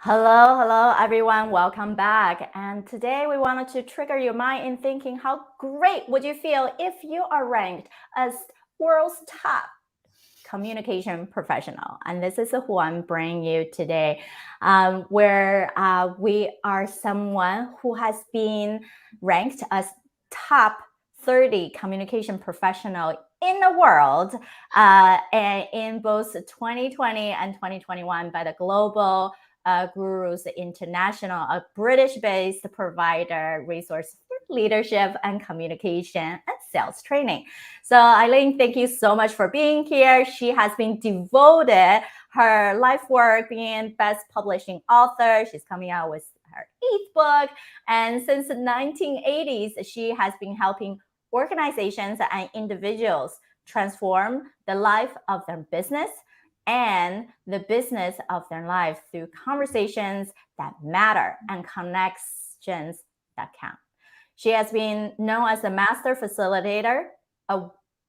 Hello, everyone. Welcome back. And today we wanted to trigger your mind in thinking how great would you feel if you are ranked as world's top communication professional. And this is who I'm bringing you today, where we are someone who has been ranked as top 30 communication professional in the world and in both 2020 and 2021 by the Global Gurus International, a British-based provider resource for leadership and communication and sales training. So Eileen, thank you so much for being here. She has been devoted her life work being best publishing author. She's coming out with her 8th book. And since the 1980s, she has been helping organizations and individuals transform the life of their business and the business of their life through conversations that matter and connections that count. She has been known as a master facilitator,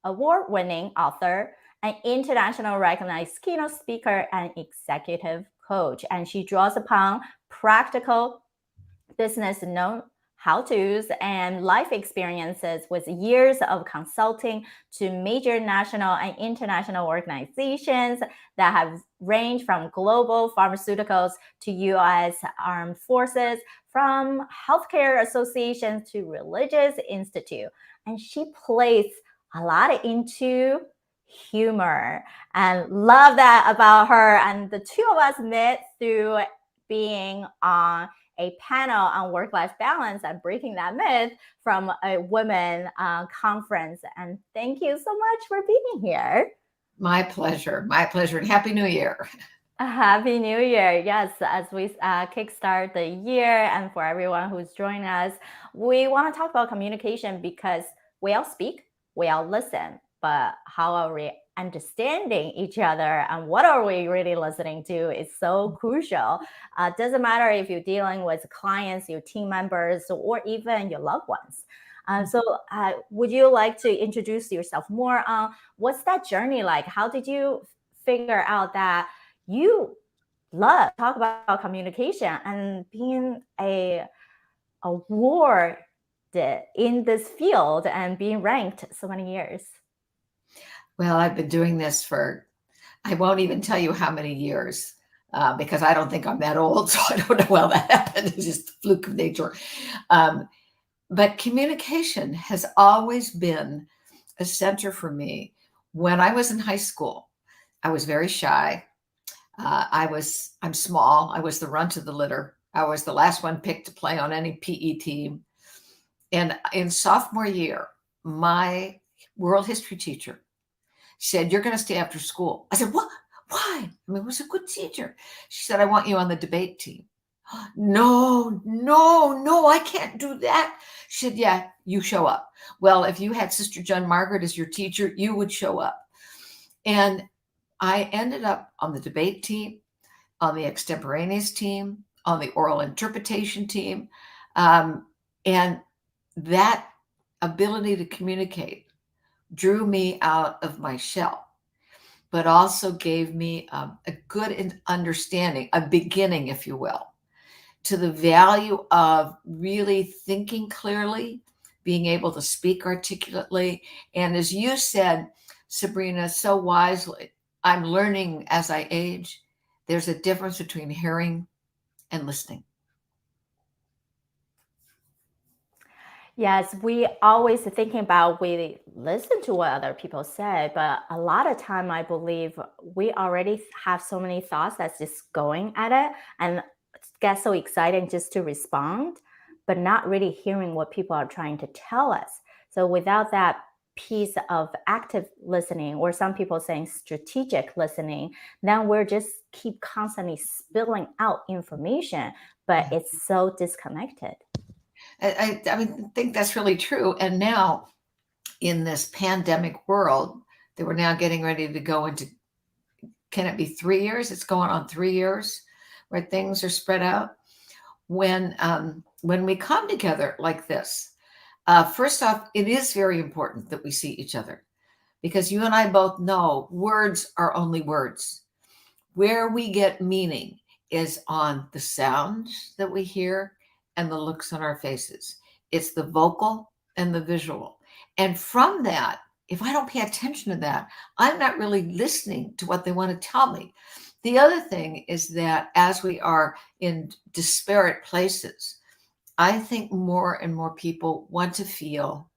award-winning author, an international recognized keynote speaker, and executive coach. And she draws upon practical business how-tos and life experiences with years of consulting to major national and international organizations that have ranged from global pharmaceuticals to U.S. Armed Forces, from healthcare associations to religious institutes. And she plays a lot into humor, and love that about her. And the two of us met through being on a panel on work-life balance and breaking that myth from a women conference. And thank you so much for being here. My pleasure. My pleasure. And Happy New Year. Happy New Year. Yes, as we kickstart the year, and for everyone who's joining us, we want to talk about communication because we all speak, we all listen, but how are we understanding each other and what are we really listening to is so crucial. Doesn't matter if you're dealing with clients, your team members, or even your loved ones. So would you like to introduce yourself more? What's that journey like? How did you figure out that you love talk about communication and being a award in this field and being ranked so many years? Well, I've been doing this for, I won't even tell you how many years because I don't think I'm that old. So I don't know how that happened. It's just a fluke of nature. But communication has always been a center for me. When I was in high school, I was very shy. I'm small. I was the runt of the litter. I was the last one picked to play on any PE team. And in sophomore year, my world history teacher said, "You're going to stay after school." I said, "What? Why?" I mean, it was a good teacher. She said, "I want you on the debate team." No, I can't do that. She said, "Yeah, you show up." Well, if you had Sister John Margaret as your teacher, you would show up. And I ended up on the debate team, on the extemporaneous team, on the oral interpretation team. And that ability to communicate drew me out of my shell, but also gave me a good understanding, a beginning, if you will, to the value of really thinking clearly, being able to speak articulately. And as you said, Sabrina, so wisely, I'm learning as I age, there's a difference between hearing and listening. Yes, we always thinking about we listen to what other people say, but a lot of time I believe we already have so many thoughts that's just going at it and get so exciting just to respond, but not really hearing what people are trying to tell us. So without that piece of active listening, or some people saying strategic listening, then we're just keep constantly spilling out information, but it's so disconnected. I think that's really true. And now in this pandemic world that we're now getting ready to go into, can it be 3 years? It's going on 3 years where things are spread out. When we come together like this, first off, it is very important that we see each other because you and I both know words are only words. Where we get meaning is on the sounds that we hear and the looks on our faces. It's the vocal and the visual. And from that, if I don't pay attention to that, I'm not really listening to what they want to tell me. The other thing is that as we are in disparate places, I think more and more people want to feel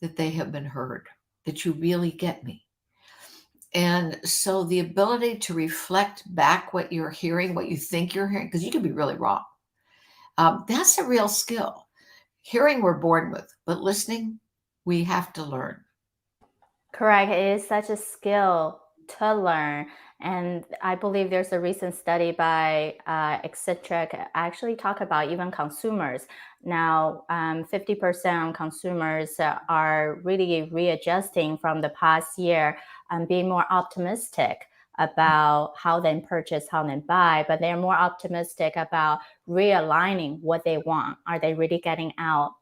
that they have been heard, that you really get me. And so the ability to reflect back what you're hearing, what you think you're hearing, because you could be really wrong. That's a real skill. Hearing we're born with, but listening, we have to learn. Correct. It is such a skill to learn. And I believe there's a recent study by Eccentric actually talk about even consumers. Now, 50% of consumers are really readjusting from the past year and being more optimistic about how they purchase, how they buy, but they're more optimistic about realigning what they want. Are they really getting out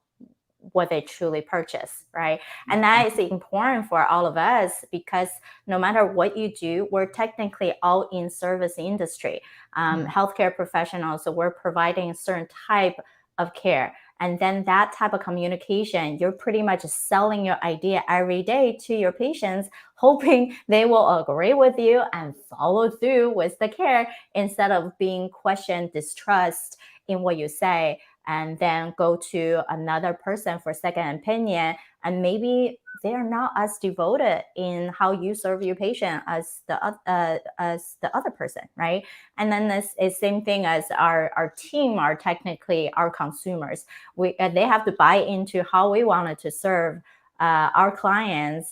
what they truly purchase, right? And that is important for all of us because no matter what you do, we're technically all in service industry. Healthcare professionals, so we're providing a certain type of care. And then that type of communication, you're pretty much selling your idea every day to your patients, hoping they will agree with you and follow through with the care instead of being questioned, distrust in what you say, and then go to another person for second opinion. And maybe they're not as devoted in how you serve your patient as the other person, right? And then this is same thing as our team are technically our consumers. They have to buy into how we wanted to serve our clients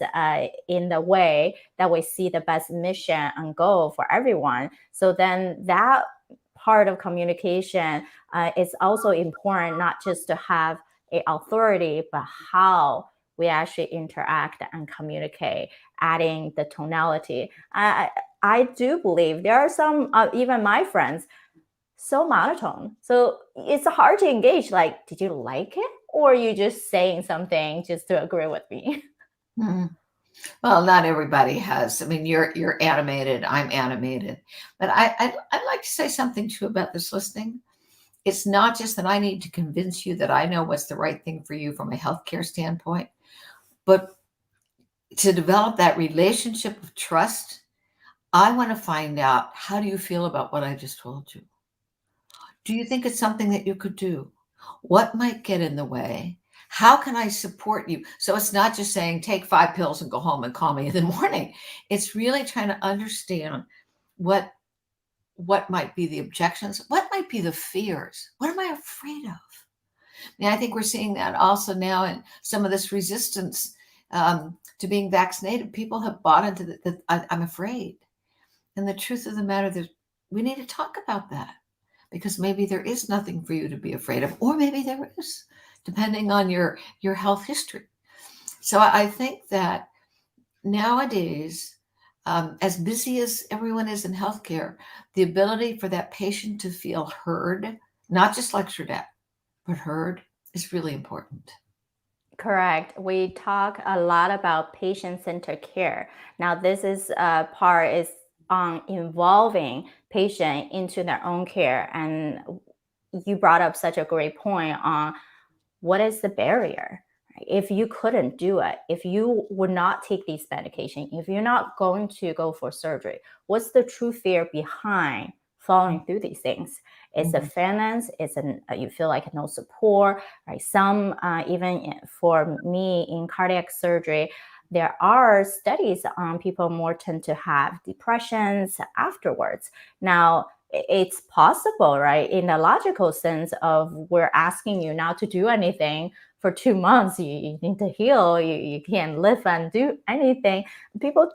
in the way that we see the best mission and goal for everyone. So then that part of communication is also important, not just to have a authority, but how we actually interact and communicate, adding the tonality. I do believe there are some, even my friends, so monotone. So it's hard to engage. Like, did you like it? Or are you just saying something just to agree with me? Well, not everybody has. I mean, you're animated. I'm animated, but I'd like to say something too about this listening. It's not just that I need to convince you that I know what's the right thing for you from a healthcare standpoint, but to develop that relationship of trust, I want to find out, how do you feel about what I just told you? Do you think it's something that you could do? What might get in the way? How can I support you? So it's not just saying take 5 pills and go home and call me in the morning. It's really trying to understand what might be the objections, what might be the fears, what am I afraid of? And I think we're seeing that also now in some of this resistance to being vaccinated. People have bought into that. I'm afraid. And the truth of the matter is, we need to talk about that, because maybe there is nothing for you to be afraid of, or maybe there is, depending on your health history. So I think that nowadays, as busy as everyone is in healthcare, the ability for that patient to feel heard, not just lectured at, but heard, is really important. Correct. We talk a lot about patient-centered care. Now, this is part is on involving patient into their own care, and you brought up such a great point on what is the barrier. If you couldn't do it, if you would not take these medication, if you're not going to go for surgery, what's the true fear behind following through these things? It's a fairness. It's you feel like no support, right? Some even for me in cardiac surgery, there are studies on people more tend to have depressions afterwards. Now, it's possible, right? In the logical sense of we're asking you not to do anything for 2 months. You need to heal. You can't live and do anything. People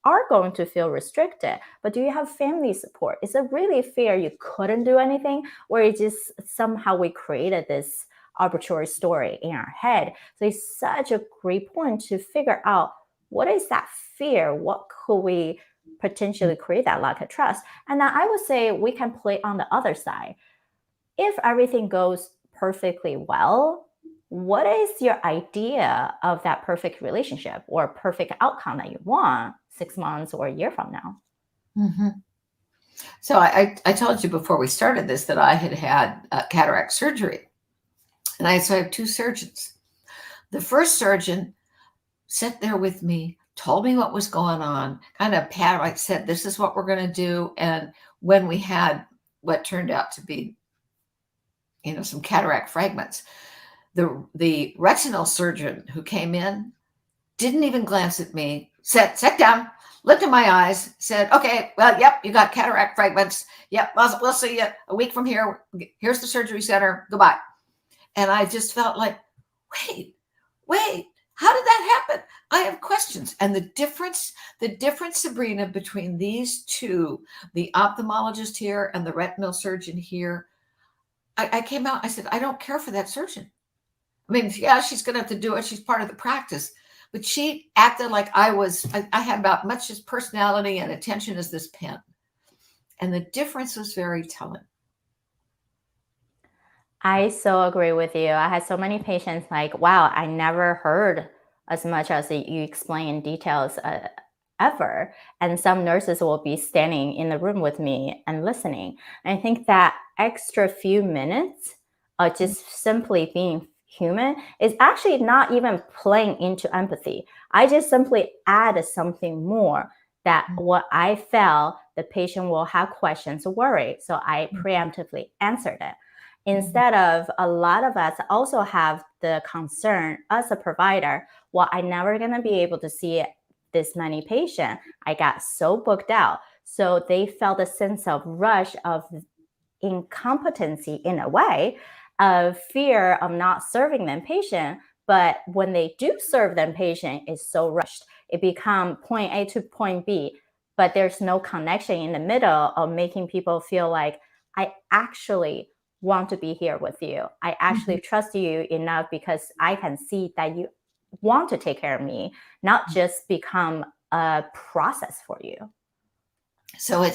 are going to feel restricted. But do you have family support? Is it really fair you couldn't do anything? Or it just somehow we created this arbitrary story in our head? So it's such a great point to figure out what is that fear? What could we potentially create that lack of trust? And then I would say we can play on the other side. If everything goes perfectly well, what is your idea of that perfect relationship or perfect outcome that you want 6 months or a year from now? Mm-hmm. So I told you before we started this that I had had cataract surgery. And so I have two surgeons. The first surgeon sat there with me, told me what was going on, kind of like said, this is what we're going to do. And when we had what turned out to be, some cataract fragments, the retinal surgeon who came in didn't even glance at me, sat down, looked in my eyes, said, okay, well, yep, you got cataract fragments. Yep, we'll see you a week from here. Here's the surgery center. Goodbye. And I just felt like, wait, how did that happen? I have questions. And the difference, Sabrina, between these two, the ophthalmologist here and the retinal surgeon here, I came out, I said, I don't care for that surgeon. I mean, yeah, she's going to have to do it. She's part of the practice. But she acted like I had about much as personality and attention as this pen. And the difference was very telling. I so agree with you. I had so many patients like, wow, I never heard as much as you explain in details ever. And some nurses will be standing in the room with me and listening. And I think that extra few minutes of just simply being human is actually not even playing into empathy. I just simply add something more that what I felt the patient will have questions or worry. So I preemptively answered it. Instead of a lot of us also have the concern as a provider, well, I'm never going to be able to see this many patients. I got so booked out. So they felt a sense of rush of incompetency in a way, of fear of not serving them patient. But when they do serve them patient, it's so rushed. It becomes point A to point B, but there's no connection in the middle of making people feel like I actually want to be here with you. I actually trust you enough because I can see that you want to take care of me, not just become a process for you. So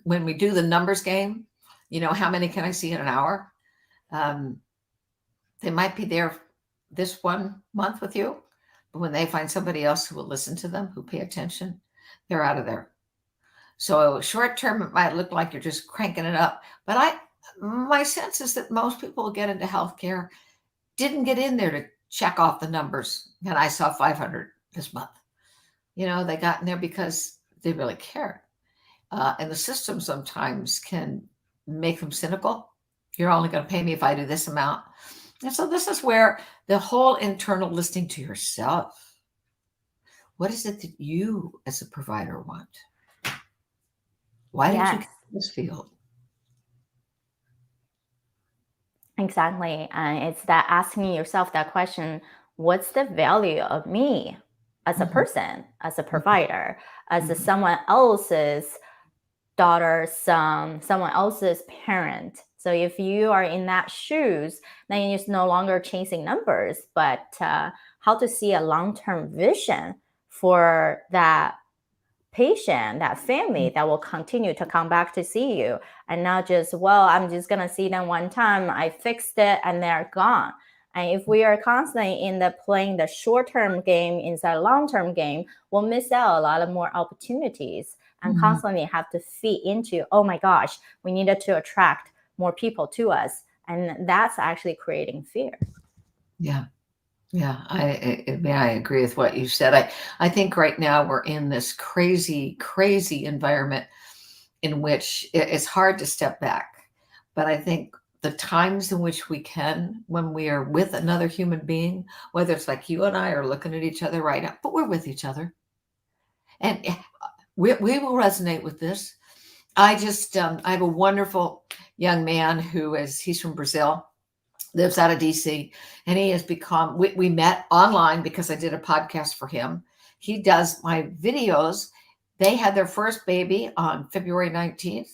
when we do the numbers game, how many can I see in an hour? They might be there this 1 month with you, but when they find somebody else who will listen to them, who pay attention, they're out of there. So short term, it might look like you're just cranking it up. But my sense is that most people who get into healthcare didn't get in there to check off the numbers. And I saw 500 this month. They got in there because they really cared. And the system sometimes can make them cynical. You're only going to pay me if I do this amount. And so this is where the whole internal listening to yourself. What is it that you as a provider want? Why did you get this field? Exactly. And it's that asking yourself that question, what's the value of me as a person, as a provider, as someone else's daughter, son, someone else's parent? So if you are in that shoes, then you're no longer chasing numbers, but how to see a long-term vision for that patient, that family that will continue to come back to see you, and not just, well, I'm just going to see them one time, I fixed it, and they're gone. And if we are constantly in the playing the short-term game instead of long-term game, we'll miss out a lot of more opportunities and constantly have to feed into, oh my gosh, we needed to attract more people to us. And that's actually creating fear. Yeah. Yeah, I agree with what you said. I think right now we're in this crazy environment in which it's hard to step back. But I think the times in which we can, when we are with another human being, whether it's like you and I are looking at each other right now, but we're with each other. And we will resonate with this. I have a wonderful young man he's from Brazil, lives out of DC, and he has become, we met online because I did a podcast for him. He does my videos. They had their first baby on February 19th.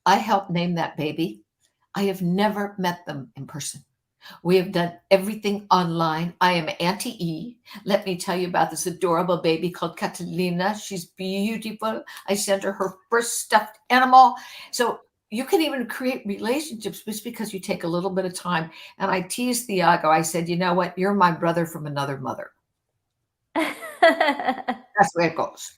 I helped name that baby. I have never met them in person. We have done everything online. I am Auntie E. Let me tell you about this adorable baby called Catalina. She's beautiful. I sent her first stuffed animal. So you can even create relationships just because you take a little bit of time. And I teased Thiago. I said, you know what? You're my brother from another mother. That's the way it goes.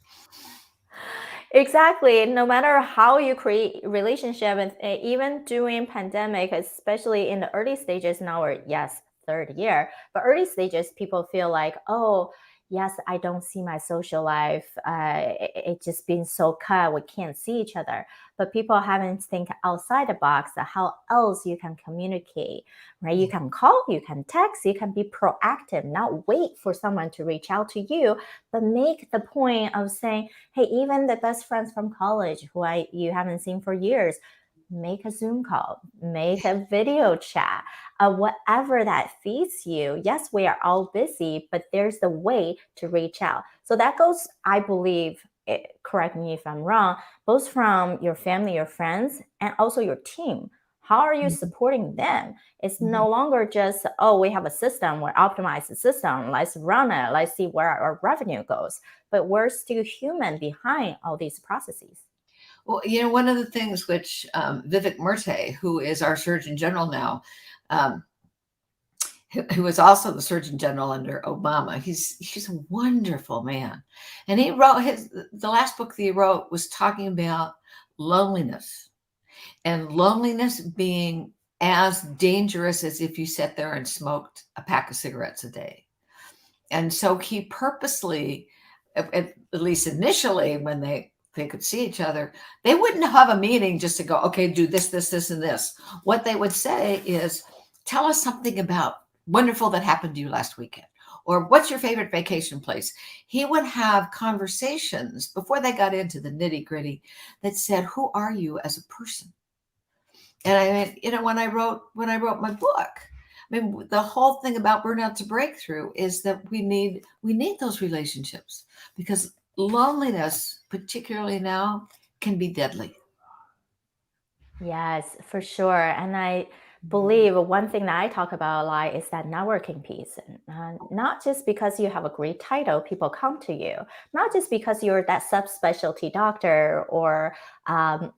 Exactly. No matter how you create relationship, and even during pandemic, especially in the early stages now, or yes, third year, but early stages, people feel like, oh, yes, I don't see my social life. It just been so cut. We can't see each other. But people haven't think outside the box. How else you can communicate, right? You can call, you can text, you can be proactive, not wait for someone to reach out to you, but make the point of saying, hey, even the best friends from college who you haven't seen for years, make a Zoom call, make a video chat, whatever that feeds you. Yes, we are all busy, but there's a way to reach out. So that goes, I believe, correct me if I'm wrong, both from your family, your friends, and also your team. How are you Mhm. supporting them? It's Mhm. no longer just, oh, we have a system, we optimize the system, let's run it, let's see where our revenue goes. But we're still human behind all these processes. Well, one of the things which Vivek Murthy, who is our Surgeon General now, um, who was also the Surgeon General under Obama, he's a wonderful man, and he wrote the last book that he wrote was talking about loneliness, and loneliness being as dangerous as if you sat there and smoked a pack of cigarettes a day. And so he purposely, at least initially, when they could see each other, they wouldn't have a meeting just to go, okay, do this, this, this, and this. What they would say is, tell us something about wonderful that happened to you last weekend, or what's your favorite vacation place. He would have conversations before they got into the nitty gritty that said, who are you as a person? And I mean, when I wrote my book, I mean, the whole thing about burnout to breakthrough is that we need those relationships, because loneliness, particularly now, can be deadly. Yes, for sure. And I believe one thing that I talk about a lot is that networking piece. And, not just because you have a great title, people come to you, not just because you're that subspecialty doctor or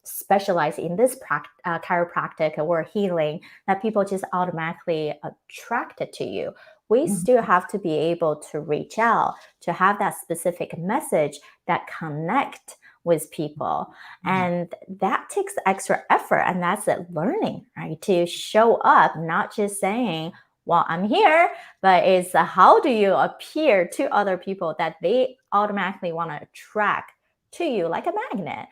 specialize in this chiropractic or healing, that people just automatically attracted to you. We still Mhm. have to be able to reach out, to have that specific message that connect with people, Mhm. and that takes extra effort. And that's it, learning, right? To show up, not just saying, well, I'm here, but it's how do you appear to other people that they automatically want to attract to you like a magnet.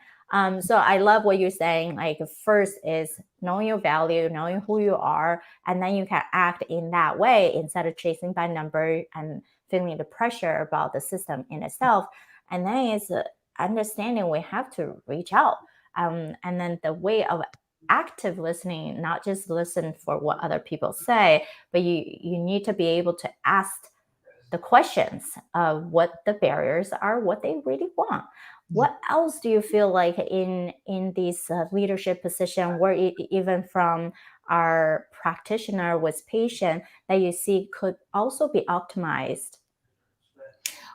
So I love what you're saying. Like, first is knowing your value, knowing who you are, and then you can act in that way instead of chasing by number and feeling the pressure about the system in itself. And then it's understanding we have to reach out, and then the way of active listening, not just listen for what other people say, but you need to be able to ask the questions of what the barriers are, what they really want. Yeah. What else do you feel like in these leadership position, where even from our practitioner with patient, that you see could also be optimized?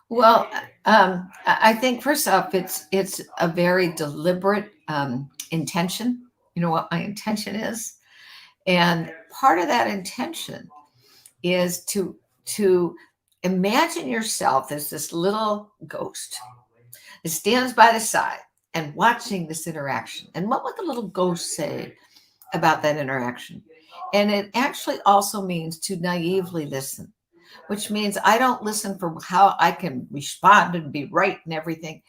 Well, I think first off, it's a very deliberate intention. You know what my intention is, and part of that intention is to imagine yourself as this little ghost that stands by the side and watching this interaction. And what would the little ghost say about that interaction? And it actually also means to naively listen, which means I don't listen for how I can respond and be right and everything.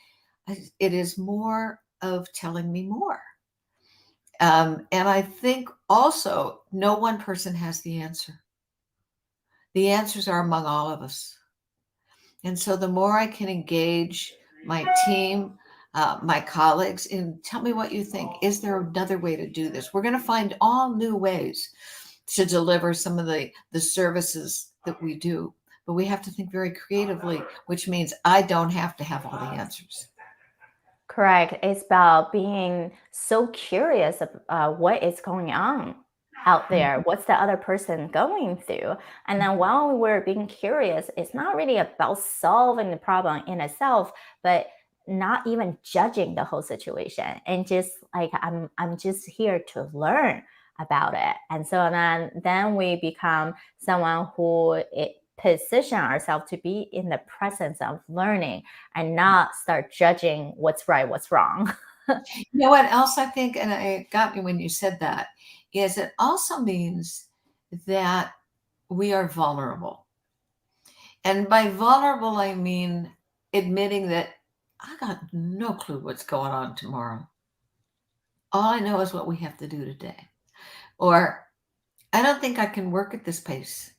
It is more of telling me more. And I think also no one person has the answer. The answers are among all of us. And so the more I can engage my team, my colleagues, and tell me what you think. Is there another way to do this? We're going to find all new ways to deliver some of the services that we do. But we have to think very creatively, which means I don't have to have all the answers. Correct. It's about being so curious of what is going on out there. Mhm. What's the other person going through? And then while we're being curious, it's not really about solving the problem in itself, but not even judging the whole situation, and just like, I'm just here to learn about it. And so then we become someone who position ourselves to be in the presence of learning and not start judging what's right, what's wrong. You know what else I think, and it got me when you said that, is it also means that we are vulnerable. And by vulnerable, I mean admitting that I got no clue what's going on tomorrow. All I know is what we have to do today. Or I don't think I can work at this pace.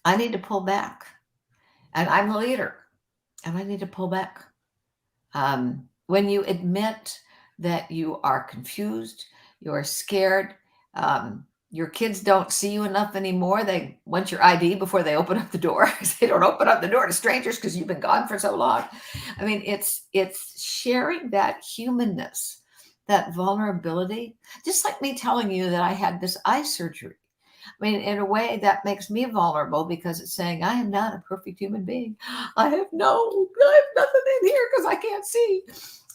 I need to pull back. And I'm the leader and I need to pull back. When you admit that you are confused, you're scared, your kids don't see you enough anymore. They want your ID before they open up the door. They don't open up the door to strangers because you've been gone for so long. I mean, it's sharing that humanness, that vulnerability, just like me telling you that I had this eye surgery. I mean, in a way that makes me vulnerable because it's saying I am not a perfect human being. I have nothing in here because I can't see.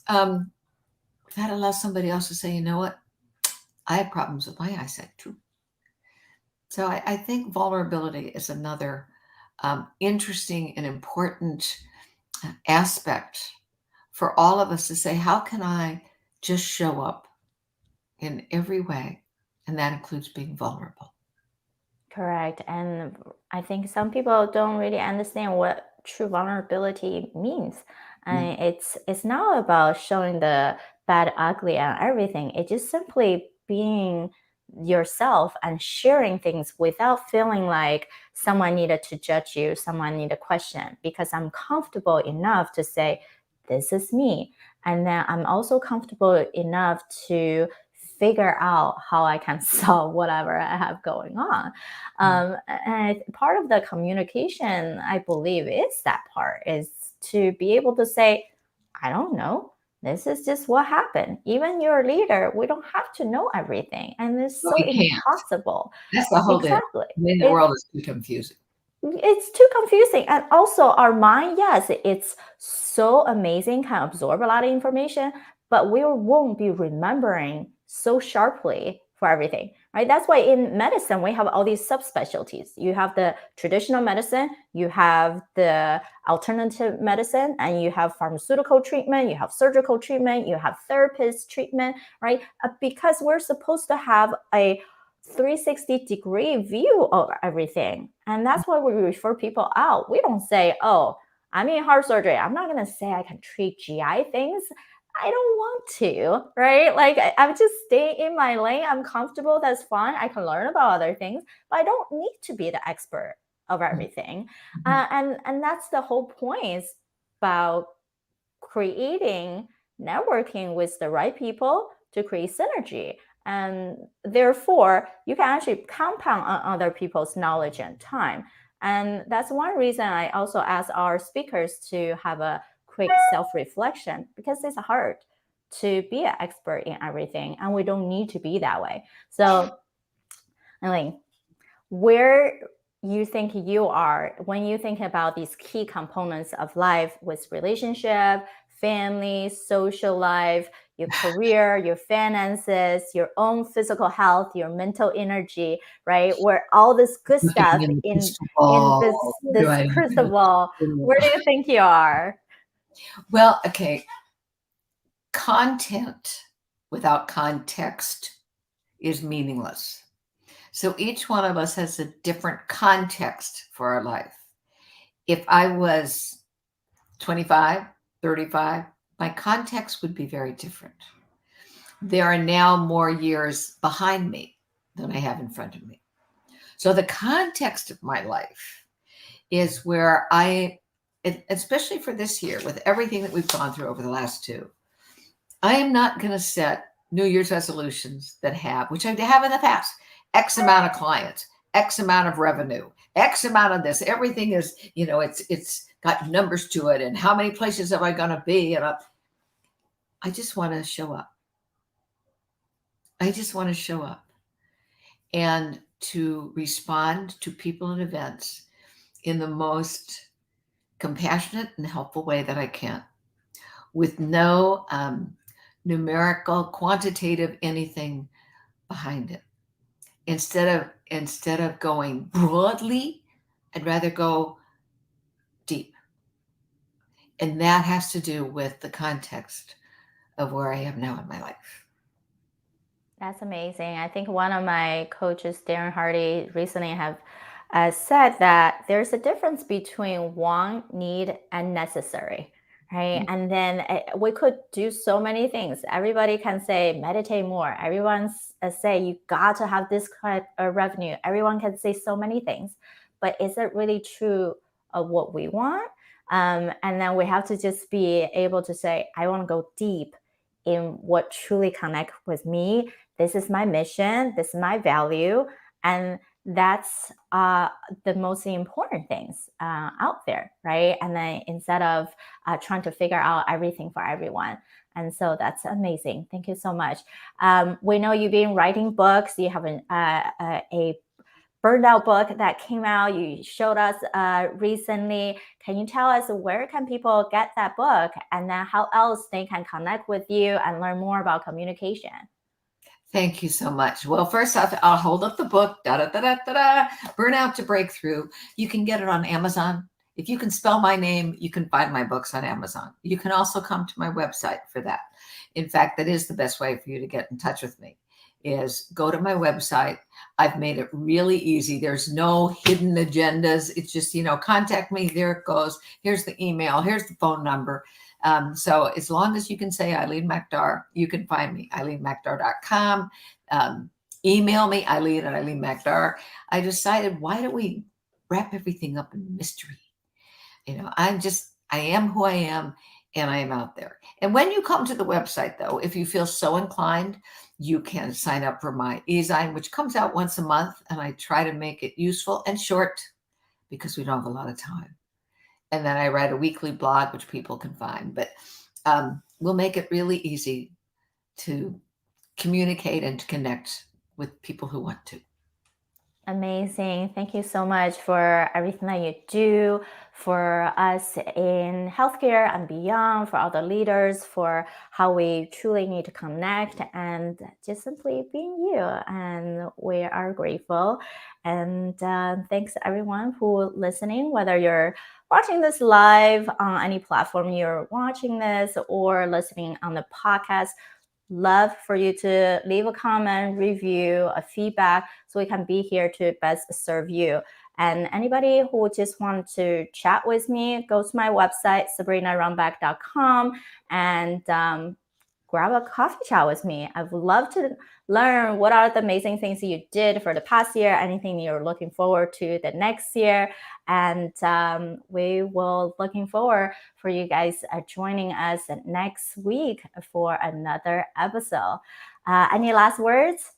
That allows somebody else to say, you know what? I have problems with my eyesight too. So I think vulnerability is another interesting and important aspect for all of us to say, how can I just show up in every way? And that includes being vulnerable. Correct. And I think some people don't really understand what true vulnerability means. And it's not about showing the bad, ugly, and everything. It's just simply being yourself and sharing things without feeling like someone needed to judge you, someone needed to question, because I'm comfortable enough to say, this is me. And then I'm also comfortable enough to figure out how I can solve whatever I have going on. And part of the communication, I believe, is that part is to be able to say, I don't know. This is just what happened. Even your leader, we don't have to know everything. And it's But so we can't. impossible. That's the whole deal. Exactly. I mean, the world is too confusing. It's too confusing. And also our mind, yes, it's so amazing, can absorb a lot of information, but we won't be remembering so sharply for everything, right? That's why in medicine, we have all these subspecialties. You have the traditional medicine, you have the alternative medicine, and you have pharmaceutical treatment, you have surgical treatment, you have therapist treatment, right? Because we're supposed to have a 360-degree view of everything. And that's why we refer people out. We don't say, oh, I'm in heart surgery. I'm not going to say I can treat GI things. I don't want to, right? Like I'm just staying in my lane. I'm comfortable. That's fine. I can learn about other things, but I don't need to be the expert of everything. And that's the whole point, is about creating networking with the right people to create synergy. And therefore, you can actually compound on other people's knowledge and time. And that's one reason I also ask our speakers to have a quick self-reflection, because it's hard to be an expert in everything, and we don't need to be that way. So, Eileen, where you think you are when you think about these key components of life with relationship, family, social life, your career, your finances, your own physical health, your mental energy, right? Where all this good stuff in this crystal ball, where do you think you are? Well, okay. Content without context is meaningless. So each one of us has a different context for our life. If I was 25, 35, my context would be very different. There are now more years behind me than I have in front of me. So the context of my life is where especially for this year, with everything that we've gone through over the last 2, I am not going to set New Year's resolutions that which I have in the past, X amount of clients, X amount of revenue, X amount of this. Everything is, it's got numbers to it. And how many places am I going to be? And I just want to show up. I just want to show up and to respond to people and events in the most compassionate and helpful way that I can, with no numerical, quantitative anything behind it. Instead of going broadly I'd rather go deep. And that has to do with the context of where I am now in my life. That's amazing. I think one of my coaches, Darren Hardy, recently have said that there's a difference between want, need, and necessary, right? And then we could do so many things. Everybody can say meditate more. Everyone say you got to have this kind of revenue. Everyone can say so many things, but is it really true of what we want? And then we have to just be able to say, I want to go deep in what truly connect with me. This is my mission, this is my value, and that's the most important things out there, right? And then instead of trying to figure out everything for everyone. And so that's amazing. Thank you so much. We know you've been writing books. You have a burned out book that came out. You showed us recently. Can you tell us where can people get that book, and then how else they can connect with you and learn more about communication? Thank you so much. Well, first off, I'll hold up the book, Burnout to Breakthrough. You can get it on Amazon. If you can spell my name, you can find my books on Amazon. You can also come to my website for that. In fact, that is the best way for you to get in touch with me, is go to my website. I've made it really easy. There's no hidden agendas. It's just, contact me. There it goes. Here's the email. Here's the phone number. So as long as you can say Eileen McDargh, you can find me, eileenmcdargh.com. Email me, Eileen@eileenmcdargh. I decided, why don't we wrap everything up in mystery? I am who I am, and I am out there. And when you come to the website, though, if you feel so inclined, you can sign up for my e-zine, which comes out once a month, and I try to make it useful and short because we don't have a lot of time. And then I write a weekly blog, which people can find. But we'll make it really easy to communicate and to connect with people who want to. Amazing. Thank you so much for everything that you do for us in healthcare and beyond, for all the leaders, for how we truly need to connect and just simply being you. And we are grateful. And thanks everyone who listening, whether you're watching this live on any platform you're watching this or listening on the podcast. Love for you to leave a comment, review, a feedback, so we can be here to best serve you. And anybody who just want to chat with me, go to my website, sabrinarunbeck.com, and grab a coffee chat with me. I would love to learn what are the amazing things you did for the past year, anything you're looking forward to the next year. And we will looking forward for you guys joining us next week for another episode. Any last words?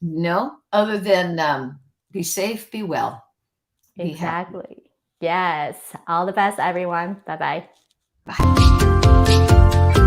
No, other than be safe, be well. Exactly. Yes. All the best, everyone. Bye-bye. Bye.